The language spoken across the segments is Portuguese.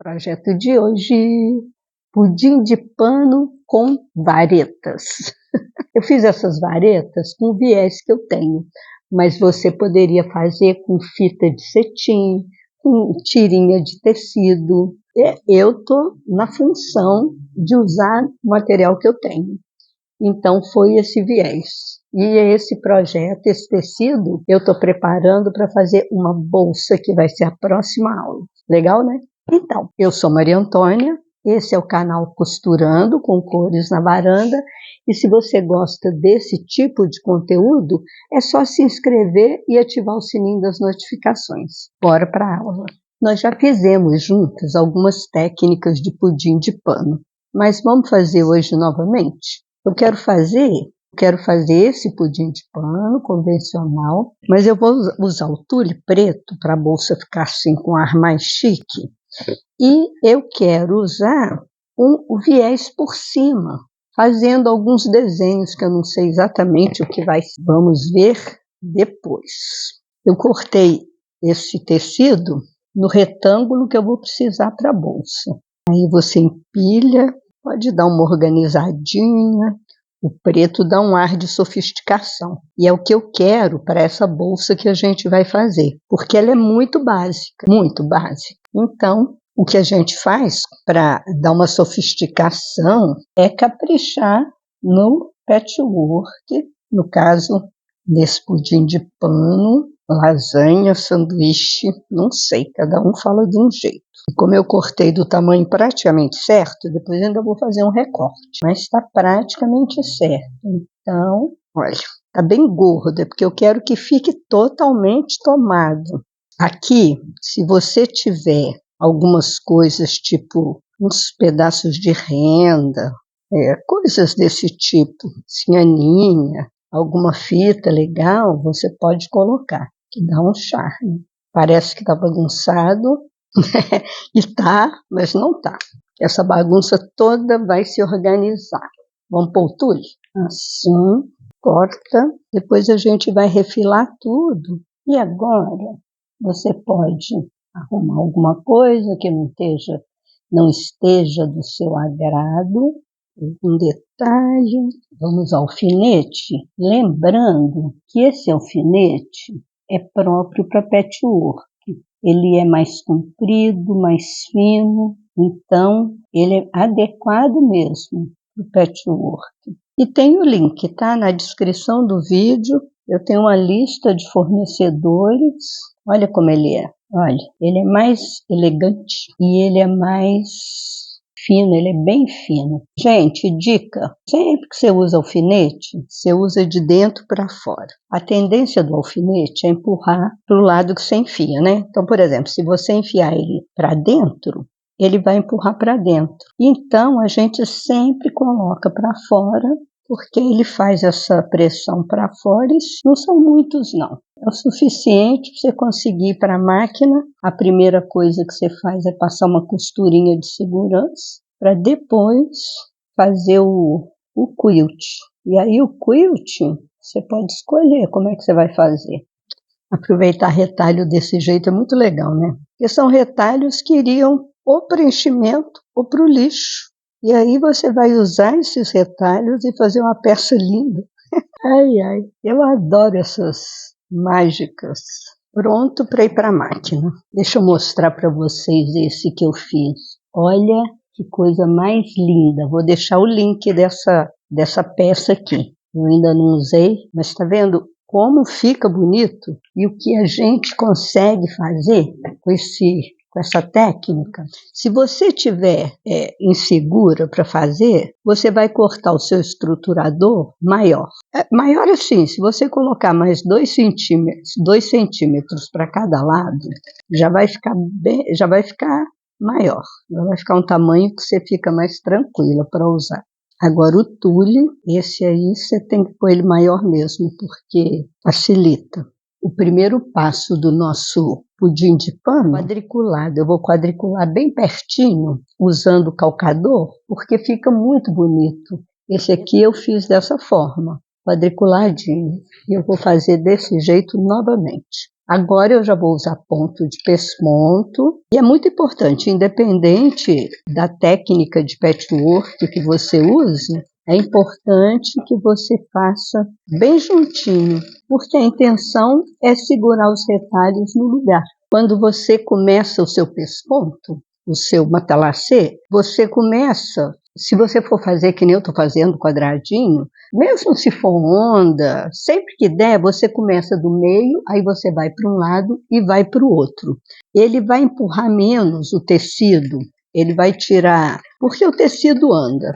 Projeto de hoje, pudim de pano com varetas. Eu fiz essas varetas com o viés que eu tenho, mas você poderia fazer com fita de cetim, com tirinha de tecido. Eu estou na função de usar o material que eu tenho. Então foi esse viés. E esse projeto, esse tecido, eu estou preparando para fazer uma bolsa que vai ser a próxima aula. Legal, né? Então, eu sou Maria Antônia, esse é o canal Costurando com Cores na Varanda, e se você gosta desse tipo de conteúdo, é só se inscrever e ativar o sininho das notificações. Bora para a aula! Nós já fizemos juntas algumas técnicas de pudim de pano, mas vamos fazer hoje novamente? Eu quero fazer esse pudim de pano convencional, mas eu vou usar o tule preto para a bolsa ficar assim com um ar mais chique. E eu quero usar o viés por cima, fazendo alguns desenhos que eu não sei exatamente o que vai ser. Vamos ver depois. Eu cortei esse tecido no retângulo que eu vou precisar para a bolsa. Aí você empilha, pode dar uma organizadinha. O preto dá um ar de sofisticação. E é o que eu quero para essa bolsa que a gente vai fazer, porque ela é muito básica, muito básica. Então, o que a gente faz para dar uma sofisticação é caprichar no patchwork, no caso, nesse pudim de pano, lasanha, sanduíche, não sei, cada um fala de um jeito. E como eu cortei do tamanho praticamente certo, depois ainda vou fazer um recorte, mas está praticamente certo. Então, olha, está bem gorda, porque eu quero que fique totalmente tomado. Aqui, se você tiver algumas coisas, tipo uns pedaços de renda, coisas desse tipo, cianinha, alguma fita legal, você pode colocar, que dá um charme. Parece que está bagunçado, e tá, mas não tá. Essa bagunça toda vai se organizar. Vamos pôr o tule? Assim, corta, depois a gente vai refilar tudo. E agora, você pode arrumar alguma coisa que não esteja do seu agrado. Um detalhe, vamos ao alfinete, lembrando que esse alfinete é próprio para patchwork. Ele é mais comprido, mais fino, então ele é adequado mesmo para o patchwork. E tem o link, tá? Na descrição do vídeo, eu tenho uma lista de fornecedores. Olha como ele é. Olha, ele é mais elegante e ele é mais fino, ele é bem fino. Gente, dica, sempre que você usa alfinete, você usa de dentro para fora. A tendência do alfinete é empurrar para o lado que você enfia, né? Então, por exemplo, se você enfiar ele para dentro, ele vai empurrar para dentro. Então, a gente sempre coloca para fora, porque ele faz essa pressão para fora e não são muitos, não. É o suficiente para você conseguir ir para a máquina. A primeira coisa que você faz é passar uma costurinha de segurança para depois fazer o quilt. E aí o quilt, você pode escolher como é que você vai fazer. Aproveitar retalho desse jeito é muito legal, né? Porque são retalhos que iriam ou para enchimento ou para o lixo. E aí você vai usar esses retalhos e fazer uma peça linda. Ai, ai, eu adoro essas mágicas. Pronto para ir para a máquina. Deixa eu mostrar para vocês esse que eu fiz. Olha que coisa mais linda. Vou deixar o link dessa peça aqui. Eu ainda não usei, mas está vendo como fica bonito? E o que a gente consegue fazer com essa técnica? Se você tiver insegura para fazer, você vai cortar o seu estruturador maior. Maior assim, se você colocar mais 2 centímetros para cada lado, já vai ficar maior. Já vai ficar um tamanho que você fica mais tranquila para usar. Agora o tule, esse aí você tem que pôr ele maior mesmo, porque facilita. O primeiro passo do nosso pudim de pano, quadriculado. Eu vou quadricular bem pertinho, usando o calcador, porque fica muito bonito. Esse aqui eu fiz dessa forma, quadriculadinho. E eu vou fazer desse jeito novamente. Agora eu já vou usar ponto de pesponto, e é muito importante, independente da técnica de patchwork que você use, é importante que você faça bem juntinho, porque a intenção é segurar os retalhos no lugar. Quando você começa o seu pesponto, o seu matelassê, você começa, se você for fazer que nem eu estou fazendo quadradinho, mesmo se for onda, sempre que der, você começa do meio, aí você vai para um lado e vai para o outro. Ele vai empurrar menos o tecido, ele vai tirar, porque o tecido anda.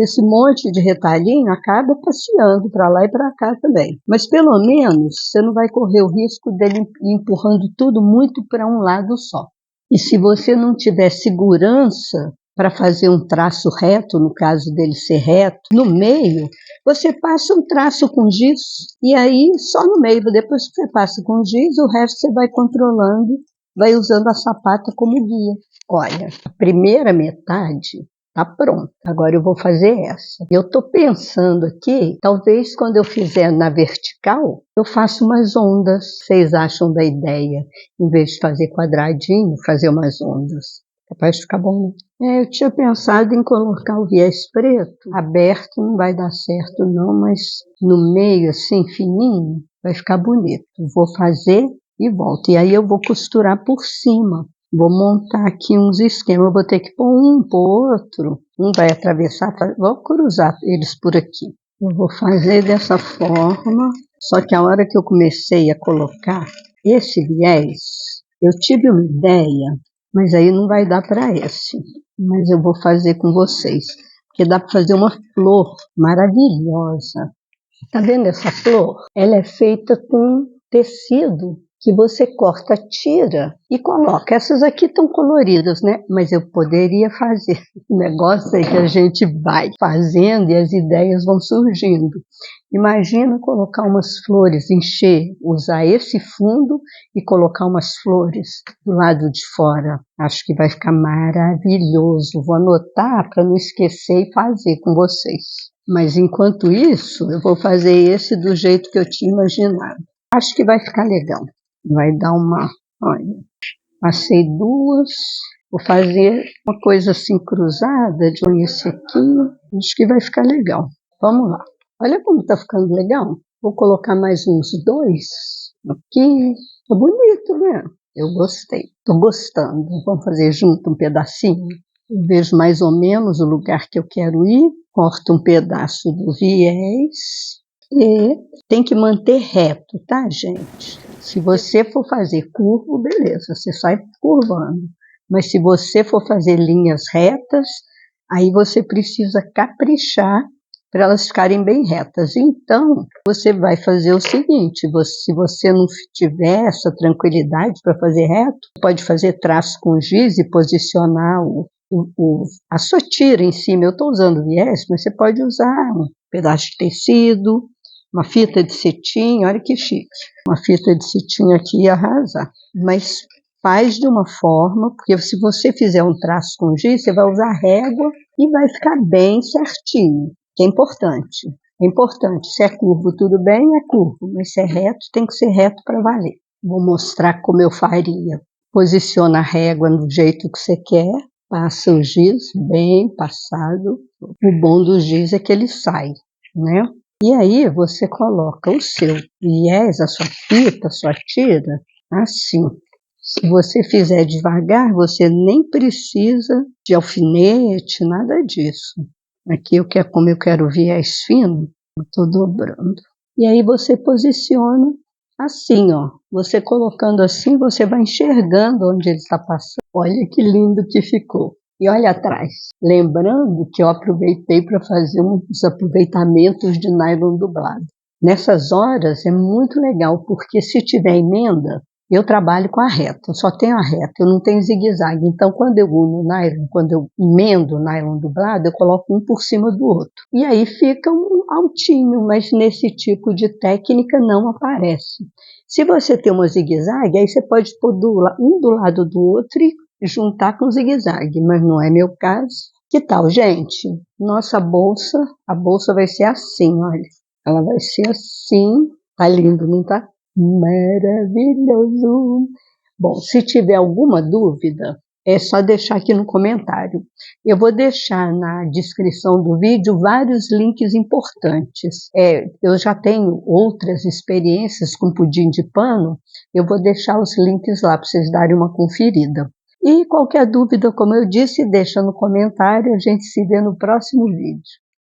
Esse monte de retalhinho acaba passeando para lá e para cá também. Mas pelo menos você não vai correr o risco dele ir empurrando tudo muito para um lado só. E se você não tiver segurança para fazer um traço reto, no caso dele ser reto, no meio, você passa um traço com giz, e aí só no meio, depois que você passa com giz, o resto você vai controlando, vai usando a sapata como guia. Olha, a primeira metade está pronta, agora eu vou fazer essa. Eu estou pensando aqui, talvez quando eu fizer na vertical, eu faça umas ondas. Vocês acham da ideia? Em vez de fazer quadradinho, fazer umas ondas. Capaz de ficar bom, né? Eu tinha pensado em colocar o viés preto aberto, não vai dar certo não, mas no meio assim, fininho, vai ficar bonito. Vou fazer e volto. E aí eu vou costurar por cima. Vou montar aqui uns esquemas, eu vou ter que pôr um pro outro. Um vai atravessar, vou cruzar eles por aqui. Eu vou fazer dessa forma, só que a hora que eu comecei a colocar esse viés, eu tive uma ideia, mas aí não vai dar para esse. Mas eu vou fazer com vocês, porque dá para fazer uma flor maravilhosa. Tá vendo essa flor? Ela é feita com tecido que você corta, tira e coloca. Essas aqui estão coloridas, né? Mas eu poderia fazer. O negócio é que a gente vai fazendo e as ideias vão surgindo. Imagina colocar umas flores, encher, usar esse fundo e colocar umas flores do lado de fora. Acho que vai ficar maravilhoso. Vou anotar para não esquecer e fazer com vocês. Mas enquanto isso, eu vou fazer esse do jeito que eu tinha imaginado. Acho que vai ficar legal. Vai dar uma... Olha, passei duas. Vou fazer uma coisa assim cruzada de um esse aqui. Acho que vai ficar legal. Vamos lá. Olha como está ficando legal. Vou colocar mais uns dois aqui. Tá bonito, né? Eu gostei. Estou gostando. Vamos fazer junto um pedacinho. Eu vejo mais ou menos o lugar que eu quero ir. Corto um pedaço do viés. E tem que manter reto, tá, gente? Se você for fazer curvo, beleza, você sai curvando. Mas se você for fazer linhas retas, aí você precisa caprichar para elas ficarem bem retas. Então, você vai fazer o seguinte, se você não tiver essa tranquilidade para fazer reto, pode fazer traço com giz e posicionar a sua tira em cima. Eu estou usando viés, mas você pode usar um pedaço de tecido, uma fita de cetim, olha que chique. Uma fita de cetim aqui ia arrasar. Mas faz de uma forma, porque se você fizer um traço com giz, você vai usar régua e vai ficar bem certinho, que é importante. É importante, se é curvo tudo bem, é curvo, mas se é reto, tem que ser reto para valer. Vou mostrar como eu faria. Posiciona a régua do jeito que você quer, passa o giz bem passado. O bom do giz é que ele sai, né? E aí você coloca o seu viés, a sua fita, a sua tira, assim. Se você fizer devagar, você nem precisa de alfinete, nada disso. Aqui como eu quero viés fino, eu estou dobrando. E aí você posiciona assim, ó. Você colocando assim, você vai enxergando onde ele está passando. Olha que lindo que ficou. E olha atrás. Lembrando que eu aproveitei para fazer uns aproveitamentos de nylon dublado. Nessas horas é muito legal, porque se tiver emenda, eu trabalho com a reta, eu só tenho a reta, eu não tenho zigue-zague. Então, quando eu uno nylon, quando eu emendo nylon dublado, eu coloco um por cima do outro. E aí fica um altinho, mas nesse tipo de técnica não aparece. Se você tem uma zigue-zague, aí você pode pôr um do lado do outro e juntar com zigue-zague, mas não é meu caso. Que tal, gente? Nossa bolsa, a bolsa vai ser assim, olha. Ela vai ser assim, tá lindo, não tá? Maravilhoso! Bom, se tiver alguma dúvida, é só deixar aqui no comentário. Eu vou deixar na descrição do vídeo vários links importantes. Eu já tenho outras experiências com pudim de pano, eu vou deixar os links lá para vocês darem uma conferida. E qualquer dúvida, como eu disse, deixa no comentário, a gente se vê no próximo vídeo.